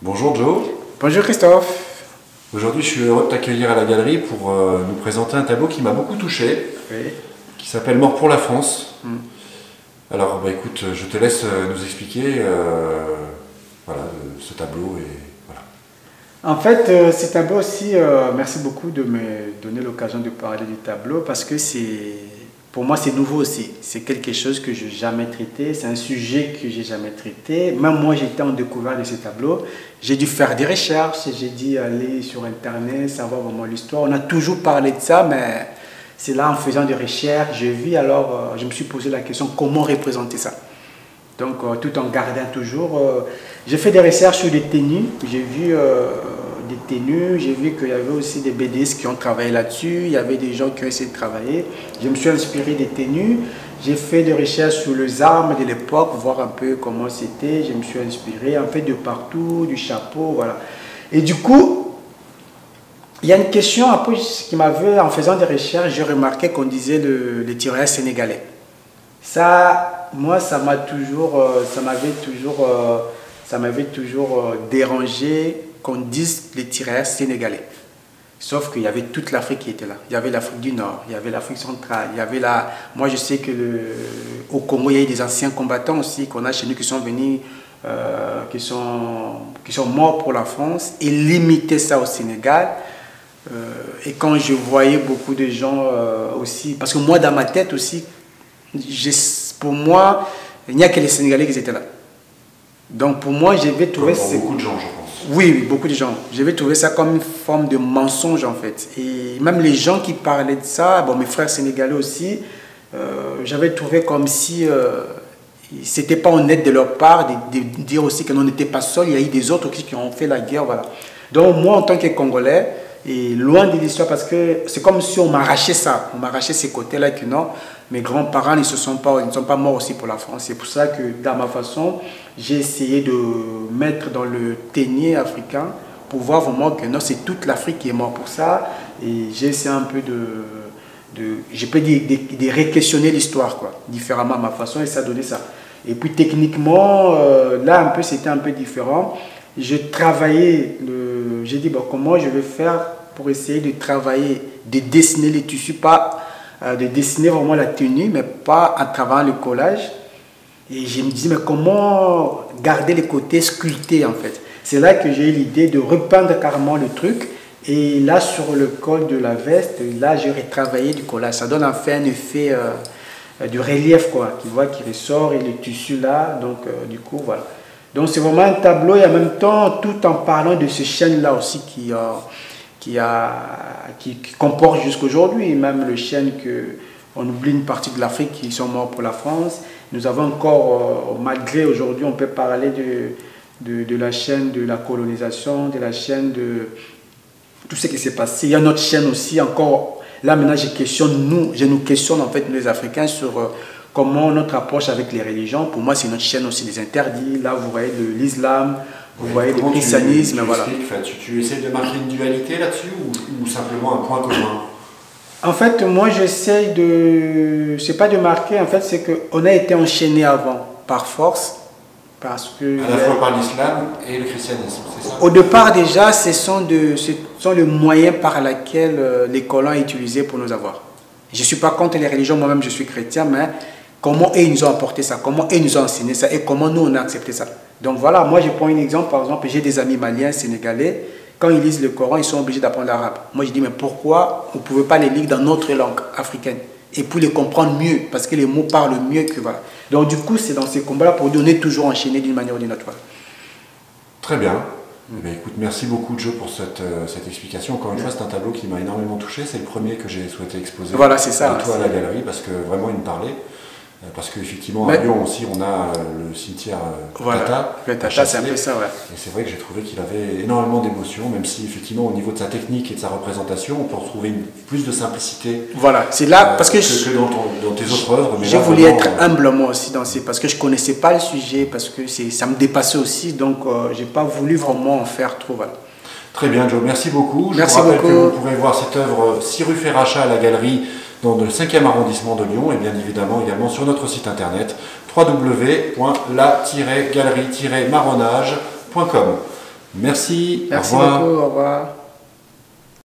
Bonjour Joe. Bonjour Christophe. Aujourd'hui je suis heureux de t'accueillir à la galerie pour nous présenter un tableau qui m'a beaucoup touché, Oui. qui s'appelle Mort pour la France. Mm. Alors bah, écoute, je te laisse nous expliquer voilà, ce tableau et voilà. En fait, ce tableau aussi, merci beaucoup de me donner l'occasion de parler du tableau parce que pour moi c'est nouveau aussi. C'est quelque chose que je n'ai jamais traité, c'est un sujet que j'ai jamais traité. Même moi j'étais en découverte de ce tableau. J'ai dû faire des recherches, j'ai dû aller sur internet, savoir vraiment l'histoire. On a toujours parlé de ça, mais c'est là en faisant des recherches, j'ai vu alors, je me suis posé la question comment représenter ça. Donc tout en gardant toujours, j'ai fait des recherches sur des tenues, j'ai vu des tenues, j'ai vu qu'il y avait aussi des BDistes qui ont travaillé là-dessus, il y avait des gens qui ont essayé de travailler. Je me suis inspiré des tenues, j'ai fait des recherches sur les armes de l'époque, voir un peu comment c'était, je me suis inspiré un peu de partout, du chapeau, voilà. Et du coup, il y a une question après qui m'avait, en faisant des recherches, j'ai remarqué qu'on disait le tirailleur sénégalais. Ça, moi, ça m'avait toujours dérangé qu'on dise les tirailleurs sénégalais. Sauf qu'il y avait toute l'Afrique qui était là. Il y avait l'Afrique du Nord, il y avait l'Afrique centrale, il y avait la... Moi, je sais que au Congo, il y a eu des anciens combattants aussi qu'on a chez nous qui sont venus, qui sont morts pour la France et limiter ça au Sénégal. Et quand je voyais beaucoup de gens aussi, parce que moi, dans ma tête aussi, pour moi, il n'y a que les Sénégalais qui étaient là. Donc pour moi, je vais trouver... Pour beaucoup de gens, je pense. Oui, oui, beaucoup de gens. Je vais trouver ça comme une forme de mensonge en fait. Et même les gens qui parlaient de ça, bon, mes frères sénégalais aussi, j'avais trouvé comme si c'était pas honnête de leur part de dire aussi que l'on n'était pas seul. Il y a eu des autres aussi qui ont fait la guerre, voilà. Donc moi, en tant que Congolais, et loin de l'histoire, parce que c'est comme si on m'arrachait ça, on m'arrachait ces côtés-là que non, mes grands-parents ils ne sont pas morts aussi pour la France. C'est pour ça que dans ma façon, j'ai essayé de mettre dans le ténier africain pour voir vraiment que non, c'est toute l'Afrique qui est morte pour ça. Et j'ai essayé un peu je peux dire, de réquestionner l'histoire, quoi, différemment à ma façon, et ça a donné ça. Et puis techniquement, là un peu c'était un peu différent. J'ai travaillé, j'ai dit bon, comment je vais faire pour essayer de travailler, de dessiner les tissus, pas de dessiner vraiment la tenue, mais pas en travaillant le collage. Et je me dis mais comment garder les côtés sculptés en fait. C'est là que j'ai eu l'idée de repeindre carrément le truc. Et là sur le col de la veste, là j'ai retravaillé du collage. Ça donne en fait un effet de relief quoi, qui voit qui ressort et le tissu là, donc du coup voilà. Donc c'est vraiment un tableau et en même temps, tout en parlant de ces chênes-là aussi qui comportent jusqu'à aujourd'hui, même le chêne qu'on oublie une partie de l'Afrique qui sont morts pour la France. Nous avons encore, malgré aujourd'hui, on peut parler de la chaîne de la colonisation, de la chaîne de tout ce qui s'est passé. Il y a notre chaîne aussi encore, là maintenant je nous questionne en fait nous les Africains sur... comment notre approche avec les religions, pour moi c'est notre chaîne aussi des interdits, là vous voyez de l'islam, vous voyez le christianisme, voilà. Tu essaies de marquer une dualité là-dessus ou simplement un point commun? En fait, moi j'essaie de, c'est pas de marquer, en fait c'est qu'on a été enchaîné avant, par force, parce que... À la fois par l'islam et le christianisme, c'est ça? Au départ déjà, ce sont les moyens par lesquels les colons utilisaient pour nous avoir. Je ne suis pas contre les religions, moi-même je suis chrétien, mais comment ils nous ont apporté ça, comment ils nous ont enseigné ça et comment nous on a accepté ça. Donc voilà, moi je prends un exemple, par exemple, j'ai des amis maliens, sénégalais, quand ils lisent le Coran, ils sont obligés d'apprendre l'arabe. Moi je dis, mais pourquoi vous ne pouvez pas les lire dans notre langue africaine et pour les comprendre mieux, parce que les mots parlent mieux que voilà. Donc du coup, c'est dans ces combats-là pour donner toujours enchaîné d'une manière ou d'une autre. Voilà. Très bien. Eh bien, écoute, merci beaucoup Joe pour cette explication. Encore une fois, c'est un tableau qui m'a énormément touché. C'est le premier que j'ai souhaité exposer voilà, c'est ça, à toi à la galerie parce que vraiment il me parlait. Parce qu'effectivement, à Lyon aussi, on a le cimetière Tata. Le Tata, c'est un peu ça, ouais. Et c'est vrai que j'ai trouvé qu'il avait énormément d'émotions, même si effectivement, au niveau de sa technique et de sa représentation, on peut retrouver plus de simplicité. Voilà, c'est là, parce que dans tes autres œuvres. J'ai voulu être humble moi aussi, parce que je ne connaissais pas le sujet, parce que ça me dépassait aussi, donc je n'ai pas voulu vraiment en faire trop. Voilà. Très bien, Joe, merci beaucoup. Merci je vous rappelle beaucoup. Que vous pouvez voir cette œuvre 6 rue Ferracha à la galerie dans le 5e arrondissement de Lyon et bien évidemment également sur notre site internet www.la-galerie-marronnage.com. Merci. Merci au revoir. beaucoup, au revoir.